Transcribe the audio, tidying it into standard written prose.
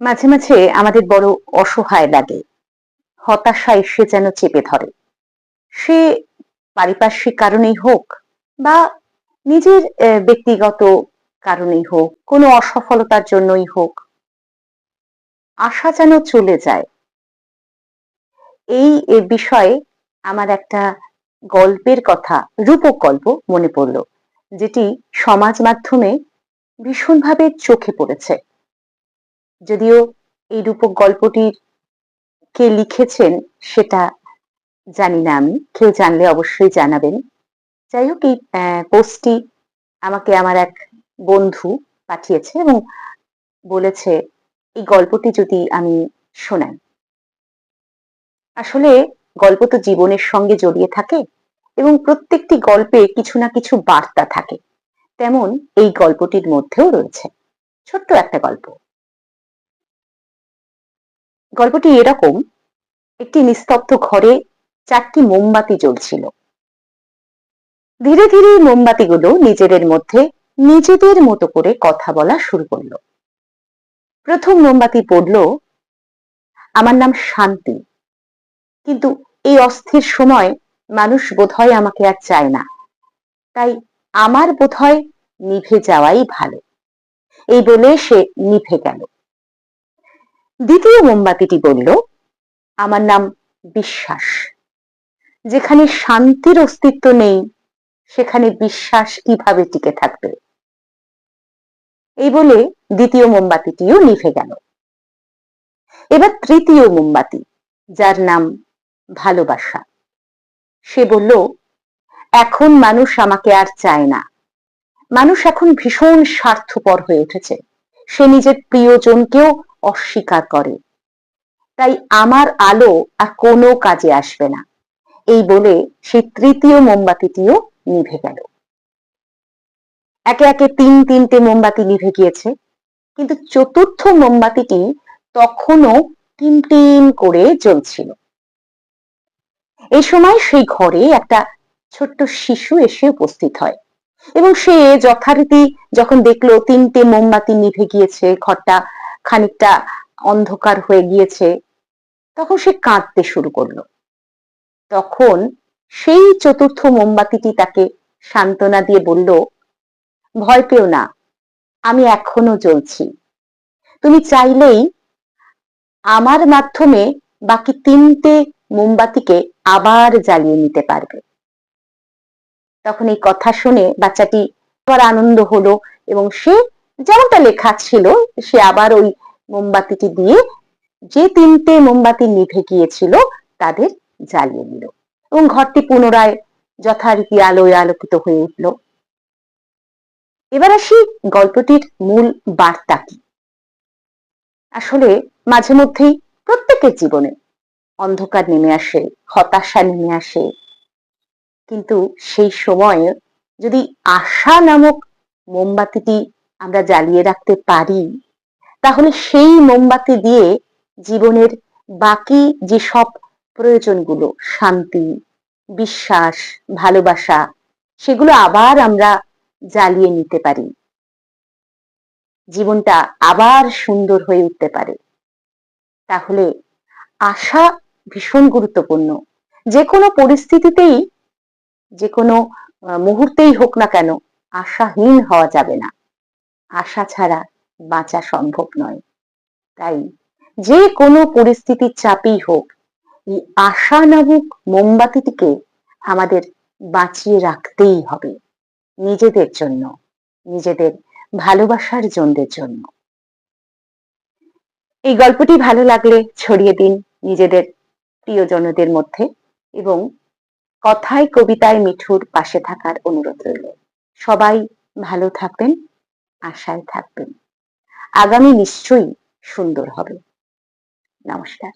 মাঝে মাঝে আমাদের বড় অসহায় লাগে, হতাশা এসে যেন চেপে ধরে। সে পারিপার্শ্বিক কারণেই হোক বা নিজের ব্যক্তিগত কারণেই হোক, কোনো অসফলতার জন্যই হোক, আশা যেন চলে যায়। এই বিষয়ে আমার একটা গল্পের কথা, রূপক গল্প মনে পড়ল, যেটি সমাজ মাধ্যমে ভীষণভাবে চোখে পড়েছে। যদিও এই রূপক গল্পটির কে লিখেছেন সেটা জানি না আমি, কেউ জানলে অবশ্যই জানাবেন। যাই হোক, এই পোস্টটি আমাকে আমার এক বন্ধু পাঠিয়েছে এবং বলেছে এই গল্পটি যদি আমি শোনাই। আসলে গল্প তো জীবনের সঙ্গে জড়িয়ে থাকে এবং প্রত্যেকটি গল্পে কিছু না কিছু বার্তা থাকে, তেমন এই গল্পটির মধ্যেও রয়েছে ছোট্ট একটা গল্প। গল্পটি এরকম: একটি নিস্তব্ধ ঘরে 4টি মোমবাতি জ্বলছিল। ধীরে ধীরে মোমবাতিগুলো নিজেদের মধ্যে নিজেদের মতো করে কথা বলা শুরু করলো। প্রথম মোমবাতি পড়ল, আমার নাম শান্তি, কিন্তু এই অস্থির সময় মানুষ বোধহয় আমাকে আর চায় না, তাই আমার বোধহয় নিভে যাওয়াই ভালো। এই বলে সে নিভে গেল। দ্বিতীয় মোমবাতিটি বলল, আমার নাম বিশ্বাস, যেখানে শান্তির অস্তিত্ব নেই সেখানে বিশ্বাস কিভাবে টিকে থাকবে। এই বলে দ্বিতীয় মোমবাতিটিও নিভে গেল। এবার তৃতীয় মোমবাতি, যার নাম ভালোবাসা, সে বলল, এখন মানুষ আমাকে আর চায় না, মানুষ এখন ভীষণ স্বার্থপর হয়ে উঠেছে, সে নিজের প্রিয়জনকেও অস্বীকার করে, তাই আমার আলো আর কোনো কাজে আসবে না। এই বলে সেই তৃতীয় মোমবাতিটিও নিভে গেল। একে একে তিনটে মোমবাতি নিভে গিয়েছে, কিন্তু চতুর্থ মোমবাতিটি তখনও টিম করে জ্বলছিল। এই সময় সেই ঘরে একটা ছোট্ট শিশু এসে উপস্থিত হয় এবং সে যথারীতি যখন দেখলো 3টে মোমবাতি নিভে গিয়েছে, ঘরটা খানিকটা অন্ধকার হয়ে গিয়েছে, তখন সে কাঁদতে শুরু করলো। তখন সেই চতুর্থ মোমবাতিটি তাকে সান্ত্বনা দিয়ে বলল, ভয় পেও না, আমি এখনো জ্বলছি, তুমি চাইলেই আমার মাধ্যমে বাকি 3টে মোমবাতিকে আবার জ্বালিয়ে নিতে পারবে। তখন এই কথা শুনে বাচ্চাটি আবার আনন্দ হলো এবং সে যেমনটা লেখা ছিল সে আবার ওই মোমবাতিটি দিয়ে যে 3টে মোমবাতি নিভে গিয়েছিল তাদের জ্বালিয়ে নিল এবং ঘরটি পুনরায় যথারীতি আলোয় আলোকিত হয়ে উঠল। এবার আসি গল্পটির মূল বার্তা কি। আসলে মাঝে মধ্যেই প্রত্যেকের জীবনে অন্ধকার নেমে আসে, হতাশা নেমে আসে, কিন্তু সেই সময়ে যদি আশা নামক মোমবাতিটি আমরা জ্বালিয়ে রাখতে পারি, তাহলে সেই মোমবাতি দিয়ে জীবনের বাকি যেসব প্রয়োজনগুলো, শান্তি, বিশ্বাস, ভালোবাসা, সেগুলো আবার আমরা জ্বালিয়ে নিতে পারি। জীবনটা আবার সুন্দর হয়ে উঠতে পারে। তাহলে আশা ভীষণ গুরুত্বপূর্ণ। যে কোনো পরিস্থিতিতেই, যে কোনো মুহূর্তেই হোক না কেন, আশাহীন হওয়া যাবে না। আশা ছাড়া বাঁচা সম্ভব নয়। তাই যে কোনো পরিস্থিতির চাপেই হোক, এই আশা নামক মোমবাতিটিকে আমাদের বাঁচিয়ে রাখতেই হবে, নিজেদের জন্য, নিজেদের ভালোবাসার জনদের জন্য। এই গল্পটি ভালো লাগলে ছড়িয়ে দিন নিজেদের প্রিয়জনদের মধ্যে এবং কথায় কবিতায় মিঠুর পাশে থাকার অনুরোধ রইল। সবাই ভালো থাকবেন, আশায় থাকবেন। আগামী নিশ্চয়ই সুন্দর হবে। নমস্কার।